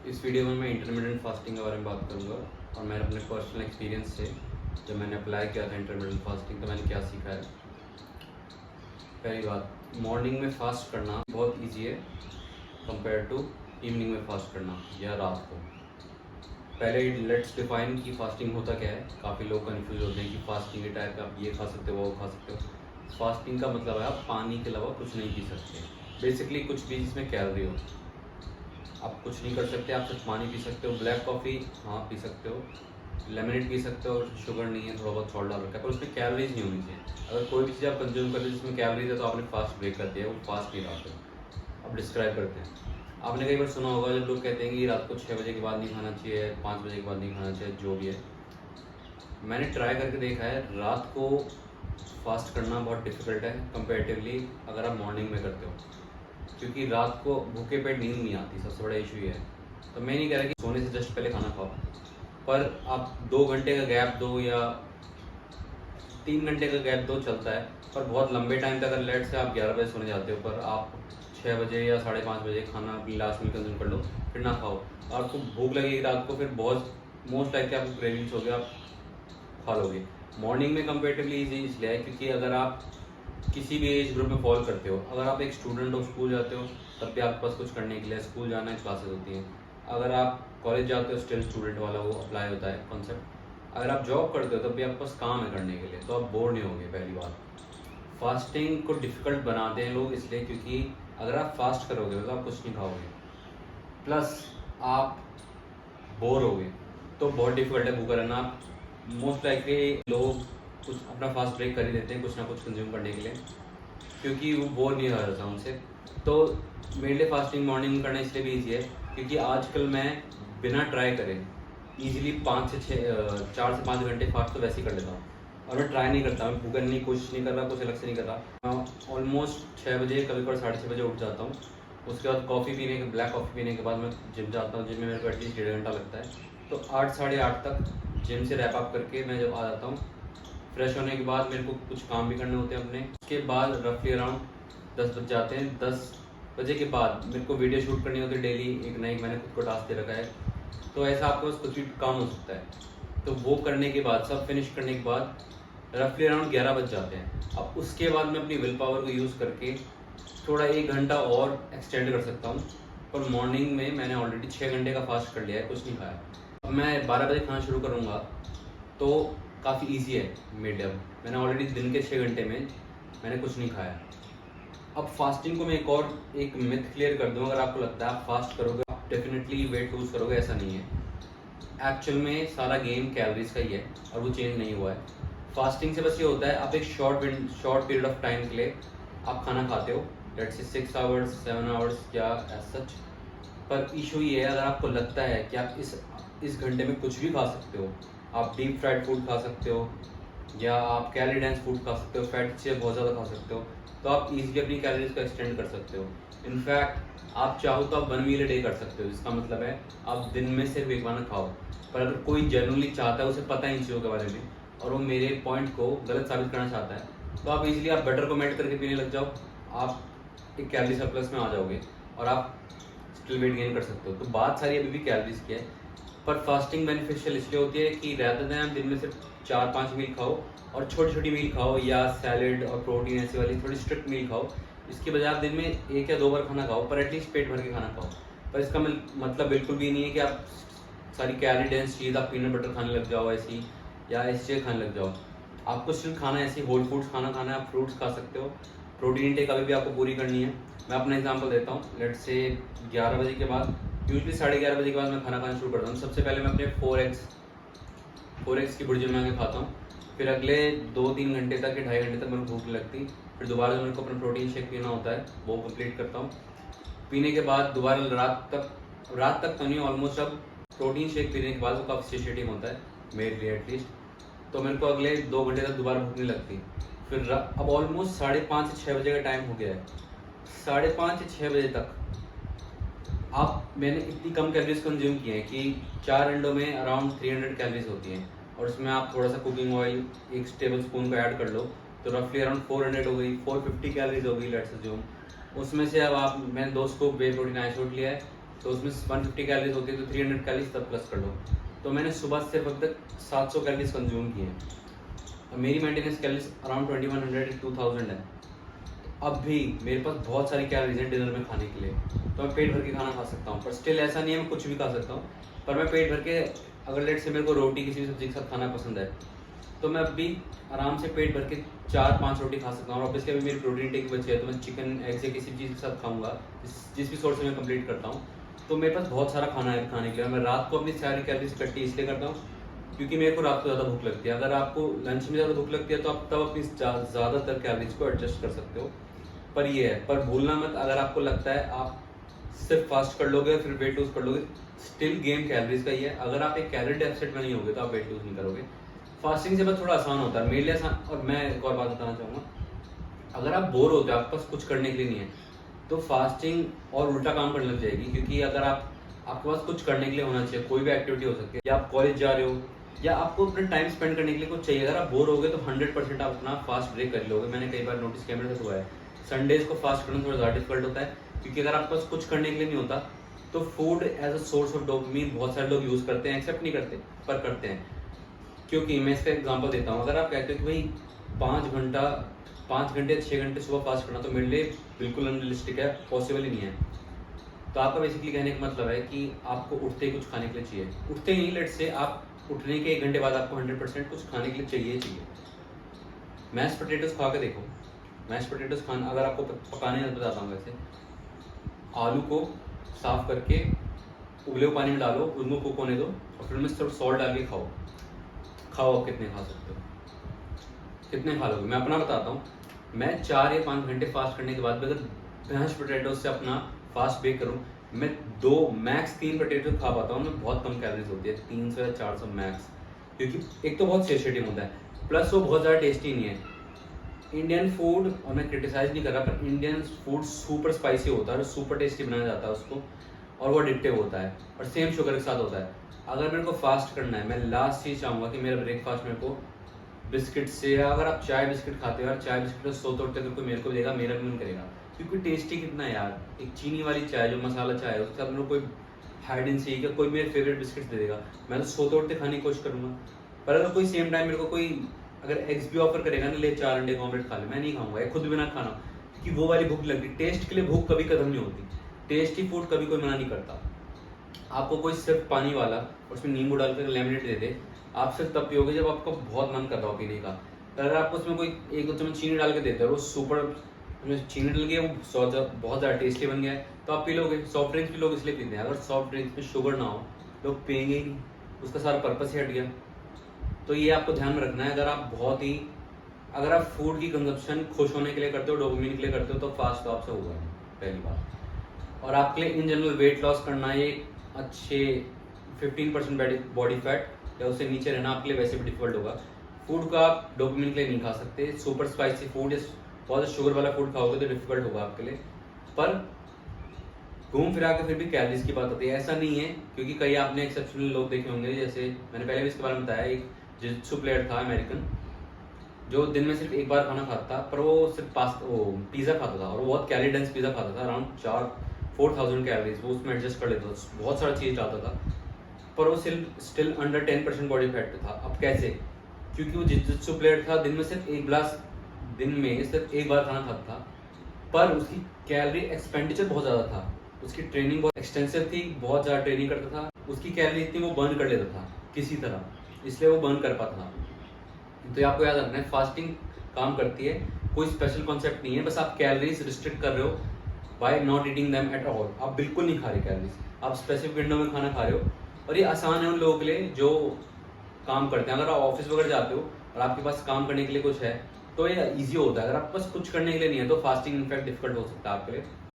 इस वीडियो में मैं इंटरमिटेंट फास्टिंग के बारे में बात करूंगा और मैंने अपने पर्सनल एक्सपीरियंस से जब मैंने अप्लाई किया था इंटरमिटेंट फास्टिंग तो मैंने क्या सीखा है। पहली बात, मॉर्निंग में फास्ट करना बहुत इजी है कंपेयर टू इवनिंग में फास्ट करना या रात को। पहले लेट्स डिफाइन कि फास्टिंग होता क्या है। काफ़ी लोग कंफ्यूज होते हैं कि फास्टिंग के टाइप का आप ये खा सकते हो वो खा सकते हो। फास्टिंग का मतलब है आप पानी के अलावा कुछ नहीं पी सकते, बेसिकली कुछ भी जिसमें कैलोरी हो। आप कुछ नहीं कर सकते, आप सिर्फ पानी पी सकते हो। ब्लैक कॉफ़ी हाँ पी सकते हो, लेमनेड पी सकते हो, शुगर नहीं है, थोड़ा बहुत सॉल्ट डाल रखा है, पर उसमें कैलोरीज नहीं होनी चाहिए। अगर कोई भी चीज़ आप कंज्यूम करते हो जिसमें कैलोरीज है तो आपने फास्ट ब्रेक कर दिया, वो फास्ट नहीं रहा। फिर अब डिस्क्राइब करते हैं। आपने कई बार सुना होगा जब लोग कहते हैं कि रात को 6 बजे के बाद नहीं खाना चाहिए, 5 बजे के बाद नहीं खाना चाहिए, जो भी है। मैंने ट्राई करके देखा है, रात को फास्ट करना बहुत डिफिकल्ट है कंपेरेटिवली अगर आप मॉर्निंग में करते हो, क्योंकि रात को भूखे पेट नींद नहीं आती, सबसे बड़ा इशू ये है। तो मैं नहीं कह रहा कि सोने से जस्ट पहले खाना खाओ, पर आप 2 घंटे का गैप दो या 3 घंटे का गैप दो, चलता है। पर बहुत लंबे टाइम तक अगर लेट से आप 11 बजे सोने जाते हो पर आप 6 बजे या 5:30 बजे खाना लास्ट में कंज्यूम कर लो, फिर ना खाओ और आपको भूख लगेगी रात को, फिर बहुत मोस्ट लाइक आपको क्रेविंग्स हो गया, आप खा लोगे। मॉर्निंग में कंपेरेटिवली ईजी इसलिए है क्योंकि अगर आप किसी भी एज ग्रुप में फॉल करते हो, अगर आप एक स्टूडेंट हो, स्कूल जाते हो, तब भी आपके पास कुछ करने के लिए स्कूल जाना है, क्लासेस होती हैं। अगर आप कॉलेज जाते हो, स्टिल स्टूडेंट वाला वो अप्लाई होता है कॉन्सेप्ट। अगर आप जॉब करते हो तब भी आपके पास काम है करने के लिए, तो आप बोर नहीं होगे। पहली बात, फास्टिंग को डिफ़िकल्ट बनाते हैं लोग इसलिए क्योंकि अगर आप फास्ट करोगे तो आप कुछ नहीं खाओगे, प्लस आप बोर होगे, तो बहुत डिफिकल्ट है भूखा रहना। आप मोस्ट लाइकली लोग कुछ अपना फास्ट ब्रेक कर ही देते हैं कुछ ना कुछ कंज्यूम करने के लिए, क्योंकि वो बोर नहीं हो रहा था उनसे। तो मेरे लिए फास्टिंग मॉर्निंग में करना इसलिए भी ईजी है क्योंकि आजकल मैं बिना ट्राई करे ईजिली 4 से 5 घंटे फास्ट तो वैसे ही कर लेता हूँ। और मैं ट्राई नहीं करता, मैं भूखा नहीं, कोशिश नहीं कर रहा, कुछ अलग से नहीं कर रहा। मैं ऑलमोस्ट 6 बजे, कभी कभी 6:30 बजे उठ जाता हूँ। उसके बाद ब्लैक कॉफ़ी पीने के बाद मैं जिम जाता हूँ। जिम में मेरे को एटलीस्ट 1.5 घंटा लगता है। तो 8 साढ़े 8 तक जिम से रैप अप करके मैं जब आ जाता हूँ, फ्रेश होने के बाद मेरे को कुछ काम भी करने होते हैं अपने। उसके बाद रफली अराउंड 10 बज जाते हैं। 10 बजे के बाद मेरे को वीडियो शूट करनी होती है डेली, एक ना एक मैंने खुद को टास्क दे रखा है। तो ऐसा आपके पास कुछ भी काम हो सकता है। तो वो करने के बाद, सब फिनिश करने के बाद रफली अराउंड 11 बज जाते हैं। अब उसके बाद मैं अपनी विल पावर को यूज़ करके थोड़ा 1 घंटा और एक्सटेंड कर सकता हूँ। पर मॉर्निंग में मैंने ऑलरेडी 6 घंटे का फास्ट कर लिया है, कुछ नहीं खाया। अब मैं 12 बजे खाना शुरू करूँगा तो काफ़ी इजी है मेरे लिए। मैंने ऑलरेडी दिन के 6 घंटे में मैंने कुछ नहीं खाया। अब फास्टिंग को मैं एक मिथ क्लियर कर दूँ। अगर आपको लगता है आप फास्ट करोगे आप डेफिनेटली वेट लूज़ करोगे, ऐसा नहीं है। एक्चुअल में सारा गेम कैलोरीज का ही है और वो चेंज नहीं हुआ है। फास्टिंग से बस ये होता है, आप एक शॉर्ट पीरियड ऑफ टाइम के लिए आप खाना खाते हो, लेट्स से 6 आवर्स 7 आवर्स या एज सच। पर इशू ये है, अगर आपको लगता है कि आप इस घंटे में कुछ भी खा सकते हो, आप डीप फ्राइड फूड खा सकते हो या आप कैलोरी डेंस फूड खा सकते हो, फैट से बहुत ज़्यादा खा सकते हो, तो आप इजीली अपनी कैलोरीज को एक्सटेंड कर सकते हो। इनफैक्ट आप चाहो तो आप 1 मील अ डे कर सकते हो, जिसका मतलब है आप दिन में सिर्फ एक बार खाओ। पर अगर कोई जेन्युइनली चाहता है, उसे पता है इन चीज़ों के बारे में और वो मेरे पॉइंट को गलत साबित करना चाहता है, तो आप इजीली आप बटर को मेल्ट करके पीने लग जाओ, आप एक कैलोरी सरप्लस में आ जाओगे और आप स्टिल वेट गेन कर सकते हो। तो बात सारी अभी भी कैलोरीज की है। पर फास्टिंग बेनिफिशियल इसलिए होती है कि रहते देन आप दिन में सिर्फ 4-5 मील खाओ और छोटी छोटी मील खाओ या सैलेड और प्रोटीन ऐसी वाली थोड़ी स्ट्रिक्ट मील खाओ। इसके बजाय आप दिन में 1 या 2 बार खाना खाओ, पर एटलीस्ट पेट भर के खाना खाओ। पर इसका मतलब बिल्कुल भी नहीं है कि आप सारी कैलोरी डेंस चीज़, आप पीनट बटर खाने लग जाओ ऐसी या ऐसी चीज़ खाने लग जाओ। आपको सिर्फ खाना ऐसी होल फूड्स खाना है, आप फ्रूट्स खा सकते हो। प्रोटीन इंटेक अभी भी आपको पूरी करनी है। मैं अपना एग्जांपल देता हूँ, लेट्स से 11 बजे के बाद, यूजली 11:30 बजे के बाद मैं खाना खाना शुरू करता हूँ। सबसे पहले मैं अपने 4 एग्स की भुर्जी बना के खाता हूँ। फिर अगले 2-3 घंटे तक या 2.5 घंटे तक मेरे को भूख नहीं लगती। फिर दोबारा जो मेरे को अपना प्रोटीन शेक पीना होता है वो कंप्लीट करता हूँ। पीने के बाद दोबारा रात तक तो नहीं, ऑलमोस्ट अब प्रोटीन शेक पीने के बाद वो काफ़ी सेटिस्फाइंग होता है मेरे लिए एटलीस्ट। तो मेरे को अगले 2 घंटे तक दोबारा भूख नहीं लगती। फिर अब ऑलमोस्ट 5:30 से 6 बजे का टाइम हो गया है। 5:30 से 6 बजे तक मैंने इतनी कम कैलोरीज कंज्यूम की हैं कि 4 अंडों में अराउंड 300 कैलोरीज होती हैं और उसमें आप थोड़ा सा कुकिंग ऑयल 1 टेबल स्पून को ऐड कर लो तो रफली अराउंड 400 हो गई, 450 कैलोरीज हो गई लेट्स अज्यूम। उसमें से अब मैंने 2 स्कूप वे प्रोटीन आइसोलेट लिया है, तो उसमें 150 कैलोरीज होती है, तो 300 कैलोरीज तक प्लस कर लो। तो मैंने सुबह सिर्फ अब तक 700 कैलोरीज कंज्यूम किए हैं और मेरी मेंटेनेंस कैलोरीज अराउंड 2100 2000 है। अब भी मेरे पास बहुत सारी कैलोरीज हैं डिनर में खाने के लिए, तो मैं पेट भर के खाना खा सकता हूँ। पर स्टिल ऐसा नहीं है मैं कुछ भी खा सकता हूँ, पर मैं पेट भर के, अगर लेट से मेरे को रोटी किसी भी सब्जी के साथ खाना पसंद है तो मैं अब भी आराम से पेट भर के 4-5 रोटी खा सकता हूँ। और ऑब्वियसली अभी मेरी प्रोटीन टेक बची है तो मैं चिकन एग से किसी चीज़ के साथ खाऊंगा, जिस भी सोर्स से मैं कंप्लीट करता हूँ। तो मेरे पास बहुत सारा खाना है खाने के लिए। मैं रात को अपनी सारी कैलोरीज इकट्ठी इसलिए करता हूँ क्योंकि मेरे को रात को ज़्यादा भूख लगती है। अगर आपको लंच में ज़्यादा भूख लगती है तो आप तब अपनी ज़्यादातर कैलोरीज को एडजस्ट कर सकते हो। पर ये है, पर भूलना मत, अगर आपको लगता है आप सिर्फ फास्ट कर लोगे फिर वेट लूज कर लोगे, स्टिल गेम कैलोरीज का ही है। अगर आप एक कैलोरी डेफिसिट में नहीं होगे तो आप वेट लूज नहीं करोगे। फास्टिंग से बस थोड़ा आसान होता है मेरे लिए आसान। और मैं एक और बात बताना चाहूँगा, अगर आप बोर होते हो, आपके पास कुछ करने के लिए नहीं है, तो फास्टिंग और उल्टा काम करने लग जाएगी। क्योंकि अगर आपके पास कुछ करने के लिए होना चाहिए, कोई भी एक्टिविटी हो सकती है, या आप कॉलेज जा रहे हो या आपको अपना टाइम स्पेंड करने के लिए कुछ चाहिए। अगर आप बोर हो गए तो 100% आप अपना फास्ट ब्रेक कर लोगे। मैंने कई बार नोटिस किया, मेरे साथ हुआ है। संडेज को फास्ट करना थोड़ा ज़्यादा डिफिकल्ट होता है क्योंकि अगर आपके पास कुछ करने के लिए नहीं होता तो food as a source of dopamine बहुत सारे लोग यूज़ करते हैं, एक्सेप्ट नहीं करते पर करते हैं। क्योंकि मैं इसका एग्जांपल देता हूँ, अगर आप कहते हो कि भाई 5 घंटे 6 घंटे सुबह फास्ट करना, तो मेरे लिए बिल्कुल अनरियलिस्टिक है, पॉसिबल ही नहीं है। तो आपका बेसिकली कहने का मतलब है कि आपको उठते ही कुछ खाने के लिए चाहिए। उठते ही लेट से आप उठने के 1 घंटे बाद आपको 100% कुछ खाने के लिए चाहिए। मैश पोटेटोज खा के देखो। मैश पोटेटोज खाना, अगर आपको पकाने बताता हूँ वैसे, आलू को साफ करके उबले हुए पानी में डालो, उनको कुक होने दो और फिर उनमें सिर्फ सॉल्ट डाल के खाओ। आप कितने खा सकते हो, कितने खा लोगे? मैं अपना बताता हूँ। मैं 4 या 5 घंटे फास्ट करने के बाद भी अगर मैश पोटैटो से अपना फास्ट बेक करूँ, मैं 2 मैक्स 3 पोटैटो खा पाता हूँ। उनमें बहुत कम कैलोरीज होती है, 300 या 400 मैक्स। क्योंकि एक तो बहुत सेशेटिव होता है, प्लस वो बहुत ज़्यादा टेस्टी नहीं है। इंडियन फूड, और मैं क्रिटिसाइज नहीं कर रहा, पर इंडियन फूड सुपर स्पाइसी होता है और सुपर टेस्टी बनाया जाता है उसको, और वो एडिक्टिव होता है और सेम शुगर के साथ होता है। अगर मेरे को फास्ट करना है, मैं लास्ट चीज़ चाहूँगा कि मेरा ब्रेकफास्ट मेरे को बिस्किट से, या अगर आप चाय बिस्किट खाते हो यार, चाय बिस्किट सो तोड़ते अगर कोई मेरे को देगा, मेरा भी मन करेगा। क्योंकि टेस्टी कितना है यार, एक चीनी वाली चाय जो मसाला चाय है उसके साथ मेरे को कोई हाइड एंड सीक या कोई मेरे फेवरेट बिस्किट दे देगा, मैं तो सो तोड़ते खाने की कोशिश करूँगा। पर अगर कोई सेम टाइम मेरे को कोई अगर एग्स भी ऑफर करेगा ना, ले 4 अंडे का ऑमलेट खा ले, मैं नहीं खाऊंगा, या खुद भी ना खाना, क्योंकि वो वाली भूख लग रही। टेस्ट के लिए भूख कभी खत्म नहीं होती, टेस्टी फूड कभी कोई मना नहीं करता। आपको कोई सिर्फ पानी वाला और उसमें नींबू डालकर लेमनेड दे दे, आप सिर्फ तब पियोगे जब आपको बहुत मन कर रहा हो पीने का। अगर आपको उसमें कोई 1 चम्मच चीनी डाल के देते हैं, वो सुपर, उसमें चीनी डल गई, वो बहुत ज़्यादा टेस्टी बन गया है, तो आप पी लोगे। सॉफ्ट ड्रिंक्स भी लोग इसलिए पीते हैं, अगर सॉफ्ट ड्रिंक्स में शुगर ना हो लोग पियेंगे ही नहीं, उसका सारा पर्पस ही हट गया। तो ये आपको ध्यान में रखना है। अगर आप फूड की कंजप्शन खुश होने के लिए करते हो, डोपामिन के लिए करते हो, तो फास्ट तो आपसे होगा नहीं, पहली बात। और आपके लिए इन जनरल वेट लॉस करना है, अच्छे 15% बॉडी फैट या उससे नीचे रहना आपके लिए वैसे भी डिफिकल्ट होगा। फूड का आप डोपामिन के लिए नहीं खा सकते, सुपर स्पाइसी फूड या बहुत शुगर वाला फूड खाओगे तो डिफिकल्ट होगा आपके लिए। पर घूम फिरा के फिर भी कैलोरीज की बात होती है, ऐसा नहीं है। क्योंकि कई आपने एक्सेप्शनल लोग देखे होंगे, जैसे मैंने पहले भी इसके बारे में बताया, एक जित्सु प्लेयर था अमेरिकन, जो दिन में सिर्फ 1 बार खाना खाता था, पर वो सिर्फ पिज़्ज़ा खाता था, और वो बहुत कैलोरी डेंस पिज़्ज़ा खाता था, अराउंड 4,000 कैलोरीज, वो उसमें एडजस्ट कर लेता था, बहुत सारा चीज़ डालता था, पर वो स्टिल अंडर 10% बॉडी फैट पे था। अब कैसे? क्योंकि वो जित्सु प्लेयर था, दिन में सिर्फ 1 गिलास, दिन में सिर्फ 1 बार खाना खाता था, पर उसकी कैलोरी एक्सपेंडिचर बहुत ज़्यादा था, उसकी ट्रेनिंग बहुत एक्सटेंसिव थी, बहुत ज़्यादा ट्रेनिंग करता था, उसकी कैलोरी इतनी वो बर्न कर लेता था किसी तरह, इसलिए वो बर्न कर पाता था। तो ये आपको याद रखना है, फास्टिंग काम करती है, कोई स्पेशल कॉन्सेप्ट नहीं है, बस आप कैलोरीज रिस्ट्रिक्ट कर रहे हो by not eating them at all. आप बिल्कुल नहीं खा रहे कैलोरीज, आप स्पेसिफिक विंडो में खाना खा रहे हो। और ये आसान है उन लोगों के लिए जो काम करते हैं। अगर आप ऑफिस वगैरह जाते हो और आपके पास काम करने के लिए कुछ है तो ये ईजी होता है। अगर आपके पास कुछ करने के लिए नहीं है तो फास्टिंग इनफैक्ट डिफिकल्ट हो सकता है आपके लिए।